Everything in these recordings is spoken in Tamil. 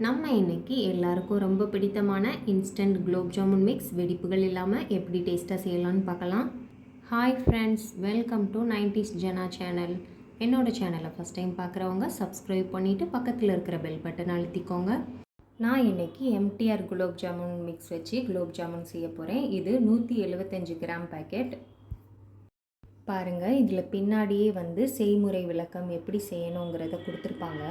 நம்ம இன்னைக்கு எல்லாருக்கும் ரொம்ப பிடித்தமான இன்ஸ்டன்ட் குலோப் ஜாமுன் மிக்ஸ் வெடிப்புகள் இல்லாமல் எப்படி டேஸ்ட்டாக செய்யலாம்னு பார்க்கலாம். Hi friends, welcome to 90s Jana channel. என்னோடய சேனலை ஃபஸ்ட் டைம் பார்க்குறவங்க சப்ஸ்கிரைப் பண்ணிவிட்டு பக்கத்தில் இருக்கிற பெல் பட்டன் அழுத்திக்கோங்க. நான் இன்றைக்கி எம்டிஆர் குலோப் ஜாமுன் மிக்ஸ் வச்சு குலோப் ஜாமுன் செய்ய போகிறேன். இது 175 கிராம் பேக்கெட். பாருங்கள், இதில் பின்னாடியே செய்முறை விளக்கம் எப்படி செய்யணுங்கிறத கொடுத்துருப்பாங்க.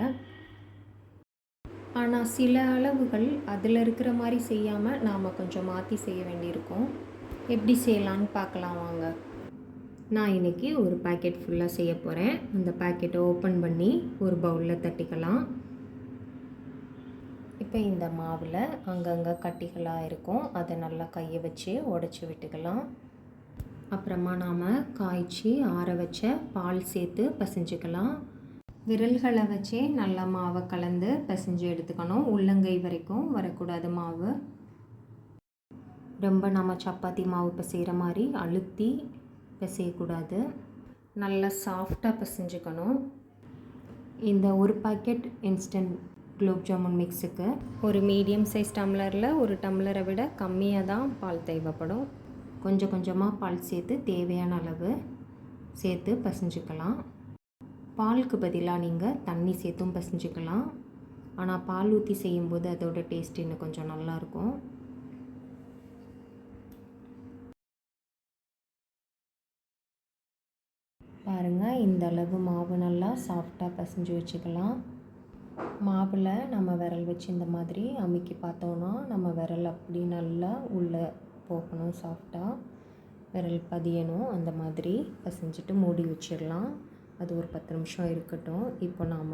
ஆனால் சில அளவுகள் அதில் இருக்கிற மாதிரி செய்யாமல் நாம் கொஞ்சம் மாற்றி செய்ய வேண்டியிருக்கும். எப்படி செய்யலான்னு பார்க்கலாம் வாங்க. நான் இன்றைக்கி ஒரு பேக்கெட் ஃபுல்லாக செய்ய போகிறேன். அந்த பேக்கெட்டை ஓப்பன் பண்ணி ஒரு பவுலில் தட்டிக்கலாம். இப்போ இந்த மாவில் அங்கங்கே கட்டிகளாக இருக்கும், அதை நல்லா கையை வச்சு உடச்சி விட்டுக்கலாம். அப்புறமா நாம் காய்ச்சி ஆற வச்ச பால் சேர்த்து பசைஞ்சிக்கலாம். விரல்களை வச்சே நல்லா மாவை கலந்து பிசைஞ்சு எடுத்துக்கணும். உள்ளங்கை வரைக்கும் வரக்கூடாது மாவு. ரொம்ப நம்ம சப்பாத்தி மாவு பிசைகிற மாதிரி அழுத்தி பிசையக்கூடாது. நல்லா சாஃப்டாக பிசைஞ்சுக்கணும். இந்த ஒரு பாக்கெட் இன்ஸ்டன்ட் குலோப் ஜாமுன் மிக்ஸுக்கு ஒரு மீடியம் சைஸ் டம்ளரில் ஒரு டம்ளரை விட கம்மியாக தான் பால் தேவைப்படும். கொஞ்சம் கொஞ்சமாக பால் சேர்த்து தேவையான அளவு சேர்த்து பிசைஞ்சுக்கலாம். பாலுக்கு பதிலாக நீங்கள் தண்ணி சேர்த்தும் பசைஞ்சிக்கலாம். ஆனால் பால் ஊற்றி செய்யும்போது அதோட டேஸ்ட் இன்னும் கொஞ்சம் நல்லாயிருக்கும். பாருங்கள், இந்த அளவு மாவு நல்லா சாஃப்டாக பசைஞ்சு வச்சுக்கலாம். மாவில் நம்ம விரல் வச்சு இந்த மாதிரி அமுக்கி பார்த்தோன்னா நம்ம விரல் அப்படி நல்லா உள்ளே போகணும், சாஃப்டாக விரல் பதியணும். அந்த மாதிரி பசைஞ்சிட்டு மூடி வச்சிடலாம். அது ஒரு 10 நிமிஷம் இருக்கட்டும். இப்போ நாம்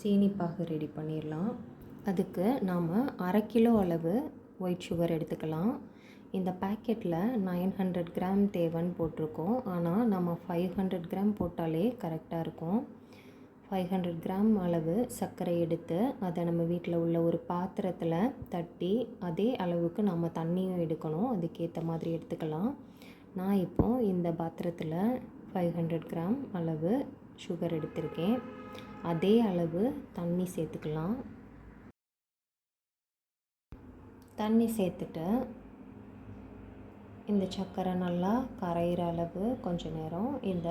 சீனிப்பாகு ரெடி பண்ணிடலாம். அதுக்கு நாம் 1/2 கிலோ அளவு ஒயிட் சுகர் எடுத்துக்கலாம். இந்த பேக்கெட்டில் 900 கிராம் தேவைன்னு போட்டிருக்கோம். ஆனால் நம்ம 500 கிராம் போட்டாலே கரெக்டாக இருக்கும். 500 கிராம் அளவு சர்க்கரை எடுத்து அதை நம்ம வீட்டில் உள்ள ஒரு பாத்திரத்தில் தட்டி அதே அளவுக்கு நம்ம தண்ணியும் எடுக்கணும். அதுக்கேற்ற மாதிரி எடுத்துக்கலாம். நான் இப்போது இந்த பாத்திரத்தில் 500 கிராம் அளவு சுகர் எடுத்திருக்கேன். அதே அளவு தண்ணி சேர்த்துக்கலாம். தண்ணி சேர்த்துட்டு இந்த சர்க்கரை நல்லா கரையிற அளவு கொஞ்சம் நேரம் இந்த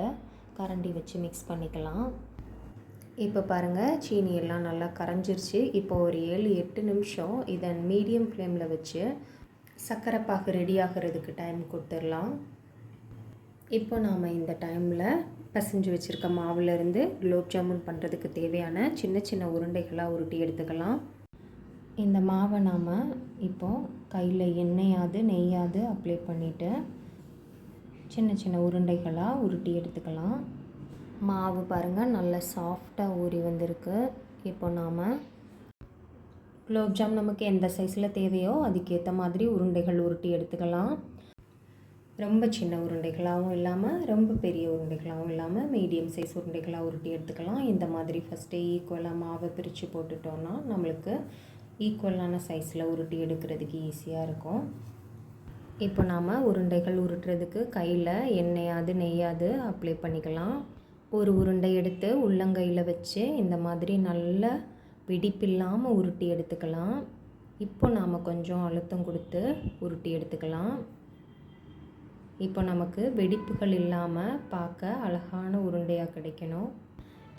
கரண்டி வச்சு மிக்ஸ் பண்ணிக்கலாம். இப்போ பாருங்கள், சீனி எல்லாம் நல்லா கரைஞ்சிருச்சு. இப்போ ஒரு 7-8 நிமிஷம் இதை மீடியம் ஃப்ளேமில் வச்சு சர்க்கரை பாகு ரெடி ஆகிறதுக்கு டைம் கொடுத்துடலாம். இப்போ நாம் இந்த டைமில் பசைஞ்சு வச்சுருக்க மாவுலேருந்து குலோப் ஜாமுன் பண்ணுறதுக்கு தேவையான சின்ன சின்ன உருண்டைகளாக உருட்டி எடுத்துக்கலாம். இந்த மாவை நாம் இப்போது கையில் எண்ணெயாவது நெய்யாது அப்ளை பண்ணிவிட்டு சின்ன சின்ன உருண்டைகளாக உருட்டி எடுத்துக்கலாம். மாவு பாருங்கள், நல்லா சாஃப்டாக ஊறி வந்திருக்கு. இப்போ நாம் குலோப் ஜாம் நமக்கு எந்த சைஸில் தேவையோ அதுக்கேற்ற மாதிரி உருண்டைகள் உருட்டி எடுத்துக்கலாம். ரொம்ப சின்ன உருண்டைகளாகவும் இல்லாமல் ரொம்ப பெரிய உருண்டைகளாகவும் இல்லாமல் மீடியம் சைஸ் உருண்டைகளாக உருட்டி எடுத்துக்கலாம். இந்த மாதிரி ஃபஸ்ட்டு ஈக்குவலாக மாவை பிரித்து போட்டுட்டோன்னா நம்மளுக்கு ஈக்குவலான சைஸில் உருட்டி எடுக்கிறதுக்கு ஈஸியாக இருக்கும். இப்போ நாம் உருண்டைகள் உருட்டுறதுக்கு கையில் எண்ணெயாவது நெய்யாது அப்ளை பண்ணிக்கலாம். ஒரு உருண்டை எடுத்து உள்ளங்கையில் வச்சு இந்த மாதிரி நல்லா வெடிப்பில்லாமல் உருட்டி எடுத்துக்கலாம். இப்போ நாம் கொஞ்சம் அழுத்தம் கொடுத்து உருட்டி எடுத்துக்கலாம். இப்போ நமக்கு வெடிப்புகள் இல்லாமல் பார்க்க அழகான உருண்டையாக கிடைக்கணும்.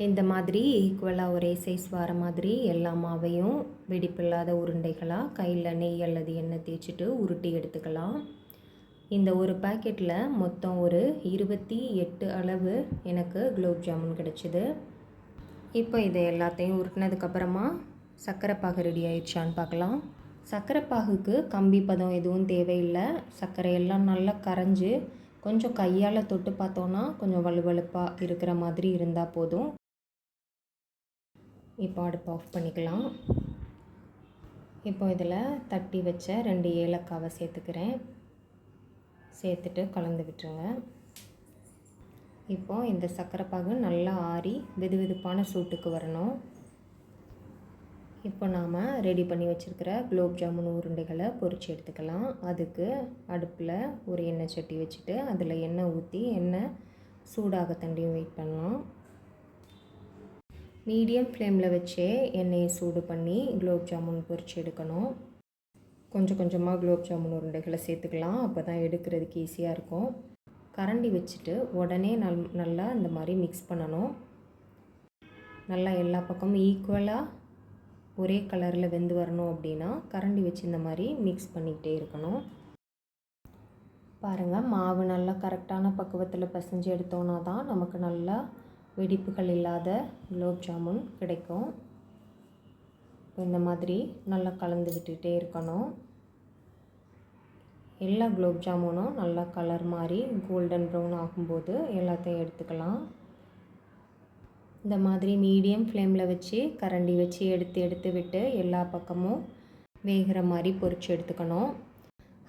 இந்த மாதிரி ஈக்குவலாக ஒரே சைஸ் வர மாதிரி எல்லா மாவையும் வெடிப்பில்லாத உருண்டைகளாக கையில் நெய் அல்லது எண்ணெய் தேய்ச்சிட்டு உருட்டி எடுத்துக்கலாம். இந்த ஒரு பேக்கெட்டில் மொத்தம் ஒரு 28 அளவு எனக்கு குலோப் ஜாமுன் கிடச்சிது. இப்போ இதை எல்லாத்தையும் உருட்டினதுக்கப்புறமா சர்க்கரை பாகு ரெடி ஆயிடுச்சான்னு பார்க்கலாம். சர்க்கரை பாகுக்கு கம்பி பதம் எதுவும் தேவையில்லை. சர்க்கரையெல்லாம் நல்லா கரைஞ்சி கொஞ்சம் கையால் தொட்டு பார்த்தோன்னா கொஞ்சம் வலுவலுப்பாக இருக்கிற மாதிரி இருந்தால் போதும். இப்போ அடுப்பு ஆஃப் பண்ணிக்கலாம். இப்போ இதில் தட்டி வச்ச 2 ஏலக்காவை சேர்த்துக்கிறேன். சேர்த்துட்டு கலந்து விட்டுருங்க. இப்போ இந்த சர்க்கரை பாகு நல்லா ஆறி வெதுவெதுப்பான சூட்டுக்கு வரணும். இப்போ நாம் ரெடி பண்ணி வச்சுருக்கிற குலோப் ஜாமுன் உருண்டைகளை பொரித்து எடுத்துக்கலாம். அதுக்கு அடுப்பில் ஒரு எண்ணெய் சட்டி வச்சுட்டு அதில் எண்ணெய் ஊற்றி எண்ணெய் சூடாக தண்டியும் வெயிட் பண்ணலாம். மீடியம் ஃப்ளேமில் வச்சே எண்ணெயை சூடு பண்ணி குலோப் ஜாமுன் பொரிச்சு எடுக்கணும். கொஞ்சம் கொஞ்சமாக குலோப் ஜாமுன் உருண்டைகளை சேர்த்துக்கலாம். அப்போ தான் எடுக்கிறதுக்கு ஈஸியாக இருக்கும். கரண்டி வச்சுட்டு உடனே நல்லா இந்த மாதிரி மிக்ஸ் பண்ணணும். நல்லா எல்லா பக்கமும் ஈக்குவலாக ஒரே கலரில் வெந்து வரணும் அப்படின்னா கரண்டி வச்சு இந்த மாதிரி மிக்ஸ் பண்ணிக்கிட்டே இருக்கணும். பாருங்கள், மாவு நல்லா கரெக்டான பக்குவத்தில் பிசைஞ்சு எடுத்தோன்னா தான் நமக்கு நல்லா வெடிப்புகள் இல்லாத குலோப் ஜாமுன் கிடைக்கும். இந்த மாதிரி நல்லா கலந்து விட்டுகிட்டே இருக்கணும். எல்லா குலோப் ஜாமுனும் நல்லா கலர் மாதிரி கோல்டன் ப்ரௌன் ஆகும்போது எல்லாத்தையும் எடுத்துக்கலாம். இந்த மாதிரி மீடியம் ஃப்ளேமில் வச்சு கரண்டி வச்சு எடுத்து விட்டு எல்லா பக்கமும் வேகிற மாதிரி பொரிச்சு எடுத்துக்கணும்.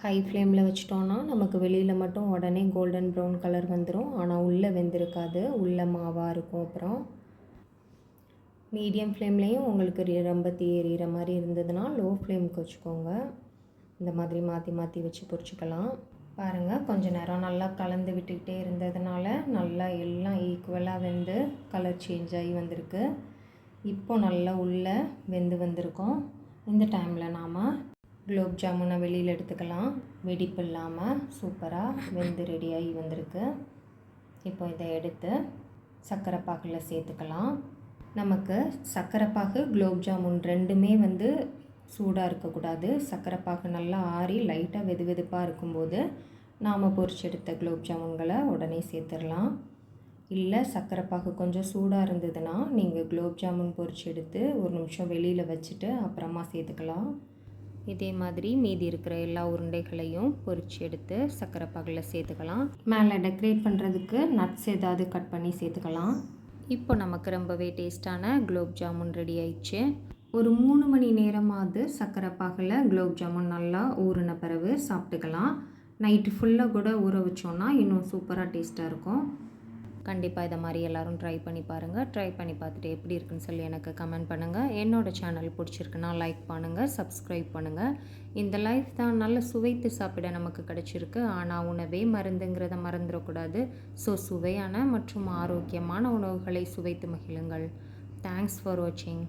ஹை ஃப்ளேமில் வச்சிட்டோன்னா நமக்கு வெளியில் மட்டும் உடனே கோல்டன் ப்ரௌன் கலர் வந்துடும். ஆனால் உள்ளே வெந்திருக்காது, உள்ளே மாவாக இருக்கும். அப்புறம் மீடியம் ஃப்ளேம்லேயும் உங்களுக்கு ரொம்ப எரியிற மாதிரி இருந்ததுன்னா லோ ஃப்ளேமுக்கு வச்சுக்கோங்க. இந்த மாதிரி மாற்றி மாற்றி வச்சு பொரிச்சிக்கலாம். பாருங்கள், கொஞ்சம் நேரம் நல்லா கலந்து விட்டுக்கிட்டே இருந்ததுனால நல்லா எல்லாம் ஈக்குவலாக வெந்து கலர் சேஞ்ச் ஆகி வந்திருக்கு. இப்போ நல்லா உள்ளே வெந்து வந்திருக்கோம். இந்த டைமில் நாம் குலோப் ஜாமுனை வெளியில் எடுத்துக்கலாம். வெடிப்பு இல்லாமல் சூப்பராக வெந்து ரெடியாகி வந்திருக்கு. இப்போ இதை எடுத்து சர்க்கரை பாகில் சேர்த்துக்கலாம். நமக்கு சர்க்கரை பாகு குலோப் ஜாமுன் ரெண்டுமே சூடாக இருக்கக்கூடாது. சர்க்கரை பாகு நல்லா ஆறி லைட்டாக வெது வெதுப்பாக இருக்கும்போது நாம் பொரிச்செடுத்த குலோப் ஜாமுன்களை உடனே சேர்த்துடலாம். இல்லை சர்க்கரை பாகு கொஞ்சம் சூடாக இருந்ததுன்னா நீங்கள் குலோப் ஜாமுன் பொரிச்சு எடுத்து ஒரு நிமிஷம் வெளியில் வச்சுட்டு அப்புறமா சேர்த்துக்கலாம். இதே மாதிரி மீதி இருக்கிற எல்லா உருண்டைகளையும் பொரிச்சு எடுத்து சர்க்கரை பாகில் சேர்த்துக்கலாம். மேலே டெக்கரேட் பண்ணுறதுக்கு நட்ஸ் ஏதாவது கட் பண்ணி சேர்த்துக்கலாம். இப்போ நமக்கு ரொம்பவே டேஸ்டான குலோப் ஜாமுன் ரெடி ஆயிடுச்சு. ஒரு 3 மணி நேரமாவது சர்க்கரை பாகில் குலோப் ஜாமுன் நல்லா ஊறின பிறகு சாப்பிட்டுக்கலாம். நைட்டு ஃபுல்லாக கூட ஊற வச்சோன்னா இன்னும் சூப்பராக டேஸ்ட்டாக இருக்கும். கண்டிப்பாக இதை மாதிரி எல்லோரும் ட்ரை பண்ணி பாருங்கள். ட்ரை பண்ணி பார்த்துட்டு எப்படி இருக்குன்னு சொல்லி எனக்கு கமெண்ட் பண்ணுங்கள். என்னோடய சேனல் பிடிச்சிருக்குன்னா லைக் பண்ணுங்கள், சப்ஸ்கிரைப் பண்ணுங்கள். இந்த லைஃப் தான் நல்ல சுவைத்து சாப்பிட நமக்கு கிடச்சிருக்கு. ஆனால் உணவே மருந்துங்கிறத மறந்துடக்கூடாது. ஸோ சுவையான மற்றும் ஆரோக்கியமான உணவுகளை சுவைத்து மகிழுங்கள். தேங்க்ஸ் ஃபார் வாட்சிங்.